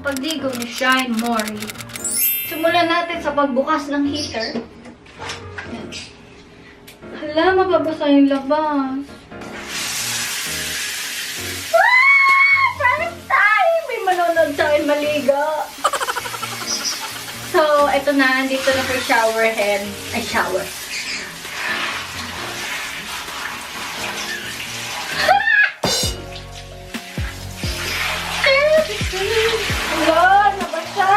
Pagdigo ni Shine Mori. Simulan natin sa pagbukas ng heater. Ayan. Hala, mababasa yung labas. Prank time! May manonood sa akin maliga. So, eto na. Dito na po yung shower head. Ay, shower. Wala, nabasa.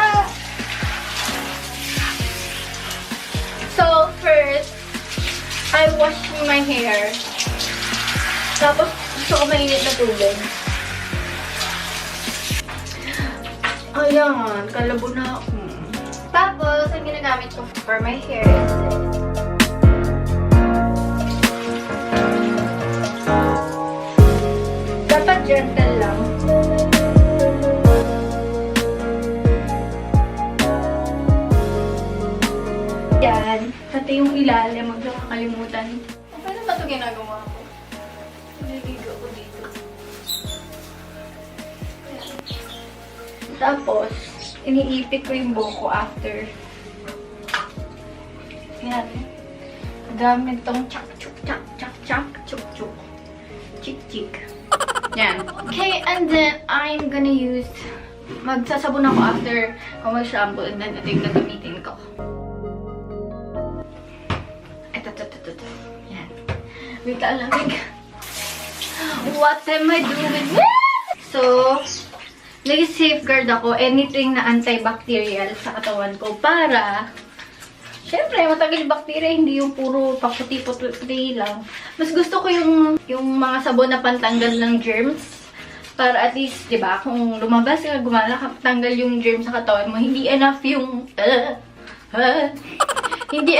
So, first, I wash my hair. Tapos, gusto ko mainit na tubig. Ayan, kalabo na ako. Tapos, ang ginagamit ko for my hair is dapat gentle lang. Yan. Pati yung ilalim, huwag lang kakalimutan. Paano ba ito ginagawa ko? Naligo ko dito. Yan. Tapos, iniipit ko yung buhok ko after. Yan. Gamit tong chak-chuk, chak-chak, chak-chuk-chuk. Chik-chik. Yan. Okay, and then, I'm gonna use, magsasabon ako after ko mag-shampoo and then ito yung gagamitin ko. Yan. Wait lang. What am I doing? So, nag-safeguard ako anything na antibacterial sa katawan ko para, syempre, matagal yung bacteria, hindi yung puro paputi-puti lang. Mas gusto ko yung mga sabon na pantanggal ng germs. Para at least, di ba, kung lumabas ka, gumala ka, tanggal yung germs sa katawan mo, hindi enough yung, hindi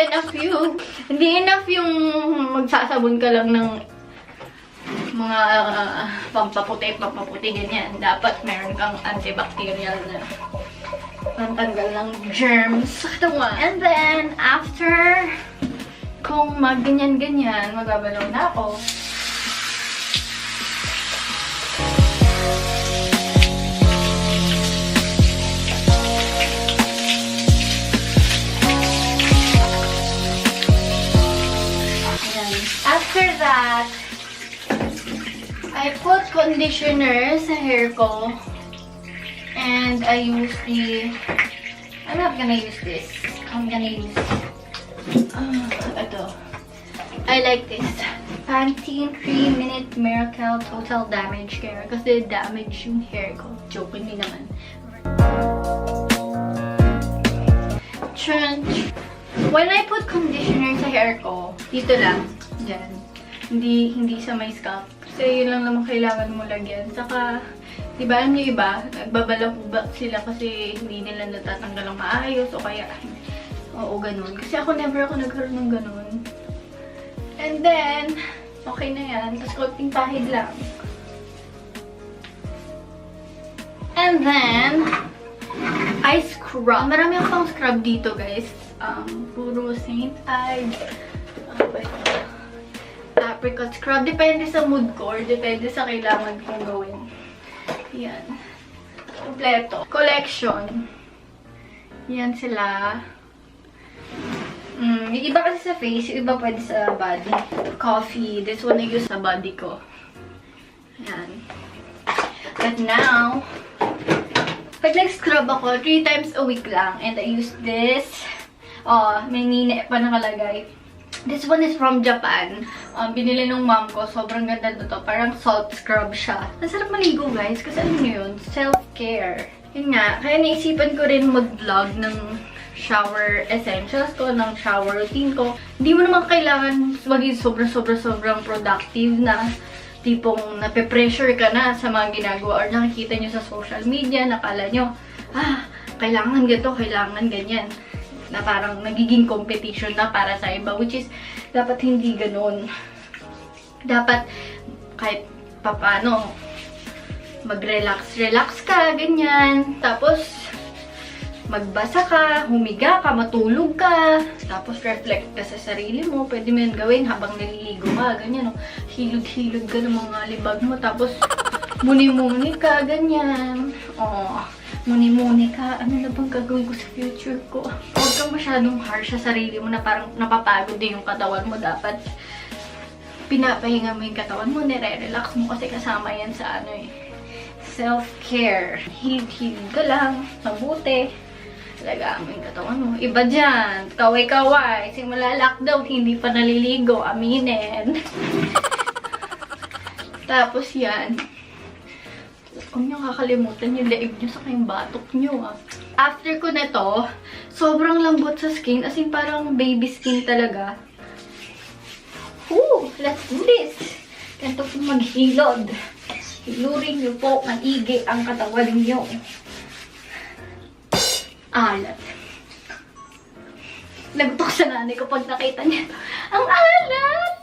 enough yung magsasabon ka lang ng mga pampaputi, ganyan. Dapat meron kang antibacterial na pantanggal ng germs sa katawan. And then, after kung mag-ganyan-ganyan, magbabalaw na ako. After that, I put conditioner sa hair ko. And I use I'm not gonna use this. I'm gonna use, ito. I like this. Pantene 3-Minute Miracle Total Damage Care. Kasi damage yung hair ko. Joke, hindi naman. When I put conditioner sa hair ko, dito lang. Yan. Hindi sa my scalp. Kasi yun lang naman kailangan mo lagyan. Saka, di ba alam niyo iba, nagbabalakubak sila kasi hindi nila natatanggal ng maayos o kaya, oo, ganun. Kasi ako never ako nagkaroon ng ganun. And then, okay na yan. Tapos konting pahid lang. And then, I scrub. Marami akong pang scrub dito, guys. Puro St. Ives. Apricot scrub. Depende sa mood ko or depende sa kailangan kong gawin. Yan. Kompleto. Collection. Yan sila. Yung iba kasi sa face, yung iba pwede sa body. Coffee. This one I use sa body ko. Yan. But now, pag nag-scrub ako, 3 times a week lang. And I use this. Oh, may nine pa nakalagay. This one is from Japan. Binili nung mom ko. Sobrang ganda to. Parang salt scrub siya. Masarap maligo, guys. Kasi alam nyo yun, self-care. Yun nga. Kaya naisipan ko rin mag-vlog ng shower essentials ko, ng shower routine ko. Hindi mo naman kailangan maging sobrang productive na tipong nape-pressure ka na sa mga ginagawa or nakikita nyo sa social media, nakala nyo, kailangan ganito, kailangan ganyan. Na parang nagiging competition na para sa iba, which is, dapat hindi ganun. Dapat, kahit papano, mag-relax ka, ganyan. Tapos, magbasa ka, humiga ka, matulog ka, tapos reflect ka sa sarili mo. Pwede mo yun gawin habang naliligo ka, ganyan, no? Hilog-hilog ka ng mga libag mo, tapos muni-muni ka, ganyan. Oh, muni-muni ka, ano na bang gagawin ko sa future ko? Huwag kang masyadong harsh sa sarili mo na parang napapagod din yung katawan mo. Dapat pinapahinga mo yung katawan mo, nire-relax mo kasi kasama yan sa ano eh, self-care. Hid-hid ka lang, mabuti. Alagaan mo yung katawan mo. Iba dyan, kaway-kaway. Simula lockdown, hindi pa naliligo. Aminin. Tapos yan. Huwag niyo kakalimutan yung leeg niyo sa kayong batok niyo ah. After ko na to, sobrang lambot sa skin. As in parang baby skin talaga. Ooh, let's do this. Ganito po maghilod. Hilurin niyo po maigi ang katawan niyo. Alat. Nagutok sa nanay ko pag nakita niya. Ang alat!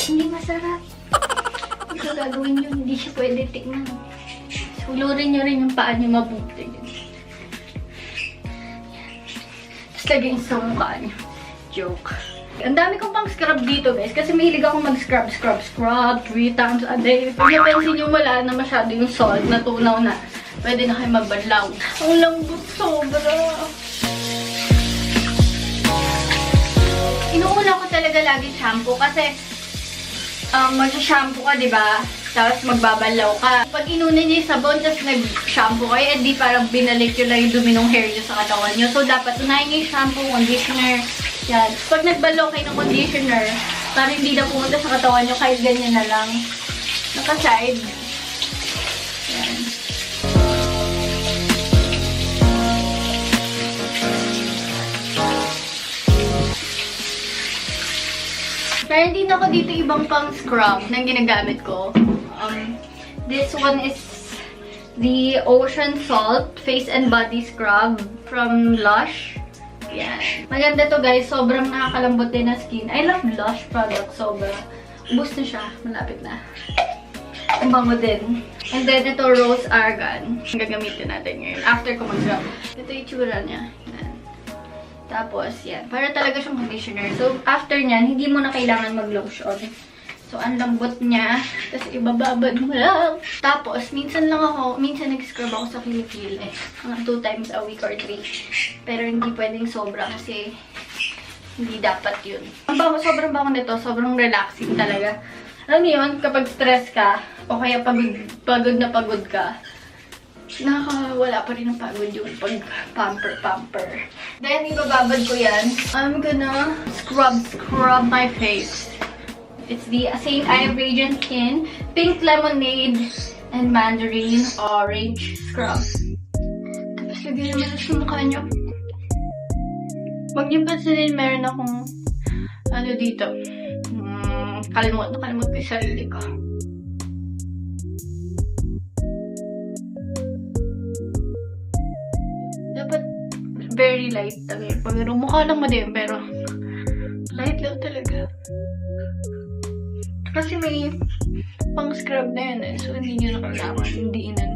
Hindi masarap. Hindi ko gagawin yun. Hindi siya pwede tingnan. Hulurin niyo rin yung paa niyo mabuti. Tapos lagyan sa mukha niyo. Joke. Ang dami kong pang scrub dito guys. Kasi mahilig akong mag-scrub, 3 times a day. Pag napansin nyo wala na masyado yung salt, natunaw na. Pwede na kayo magbanlaw. Ang lambot sobra. Inuuna ko talaga lagi shampoo kasi mag-shampoo ka, diba? Tapos magbabanlaw ka. Pag inuna niyo yung sabon, tapos nag-shampoo kayo, edi parang binalik yun lang yung dumi ng hair niyo sa katawan niyo. So, dapat unahin niyo yung shampoo, conditioner. Yan. Pag nagbanlaw kayo ng conditioner, parang hindi na pumunta sa katawan niyo, kahit ganyan na lang. Naka-side. Yan. Pero hindi na ako dito ibang pang scrub na ginagamit ko. This one is the Ocean Salt Face and Body Scrub from Lush. Yan. Maganda to guys. Sobrang nakakalambot din na skin. I love Lush product. Sobra. Ubus na siya. Malapit na. Ang bango din. And then ito Rose Argan. Gagamitin natin ngayon. After ko mag-scrub. Ito yung tsura niya. Yan. Tapos, yan. Para talaga siyang conditioner. So, after nyan, hindi mo na kailangan mag-lotion. So, ang lambot niya. Tapos, ibababad mo lang. Tapos, minsan nag-scrub ako sa kilikili. Mga 2 times a week or 3. Pero, hindi pwedeng sobra kasi hindi dapat yun. Ang bango, sobrang bango nito. Sobrang relaxing talaga. Alam niyo yun, kapag stress ka, o kaya pagod na pagod ka, nakakawala pa rin ang pagod yung pag-pamper. Then, ibababad ko yan. I'm gonna scrub my face. It's the St. Ive Radiant Skin Pink Lemonade and Mandarin Orange Scrub. Tapos, lagyan naman sa mukha nyo. Huwag niyong pansinin, meron akong ano dito. Kalimut ko yung sarili ko. Very light talaga. Pero mukha lang din, pero light lang talaga. Kasi may pang scrub na yan eh. So, hindi nyo na kailangan. Hindi na